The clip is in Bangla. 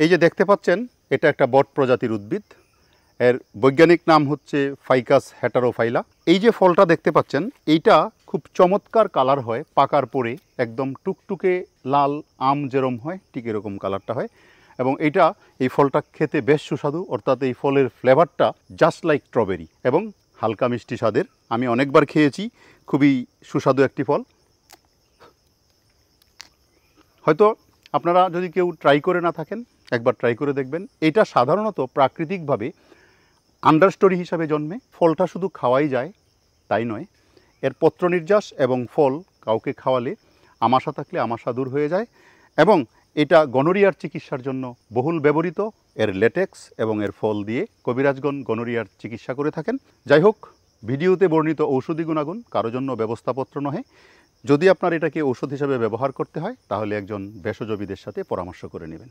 এই যে দেখতে পাচ্ছেন, এটা একটা বট প্রজাতির উদ্ভিদ। এর বৈজ্ঞানিক নাম হচ্ছে ফাইকাস হেটারোফাইলা। এই যে ফলটা দেখতে পাচ্ছেন, এইটা খুব চমৎকার কালার হয় পাকার পরে, একদম টুকটুকে লাল আম যেরকম হয় ঠিক এরকম কালারটা হয়। এবং এই ফলটা খেতে বেশ সুস্বাদু, অর্থাৎ এই ফলের ফ্লেভারটা জাস্ট লাইক স্ট্রবেরি এবং হালকা মিষ্টি স্বাদের। আমি অনেকবার খেয়েছি, খুবই সুস্বাদু একটি ফল। হয়তো আপনারা যদি কেউ ট্রাই করে না থাকেন, একবার ট্রাই করে দেখবেন। এটা সাধারণত প্রাকৃতিকভাবে আন্ডারস্টোরি হিসাবে জন্মে। ফলটা শুধু খাওয়াই যায় তাই নয়, এর পত্র নির্যাস এবং ফল কাউকে খাওয়ালে আমাশা থাকলে আমাশা দূর হয়ে যায়। এবং এটা গনোরিয়ার চিকিৎসার জন্য বহুল ব্যবহৃত। এর লেটেক্স এবং এর ফল দিয়ে কবিরাজগণ গনোরিয়ার চিকিৎসা করে থাকেন। যাই হোক, ভিডিওতে বর্ণিত ঔষধি গুণাগুণ কারো জন্য ব্যবস্থাপত্র নহে। যদি আপনার এটাকে ঔষধ হিসাবে ব্যবহার করতে হয়, তাহলে একজন ভেষজবিদের সাথে পরামর্শ করে নেবেন।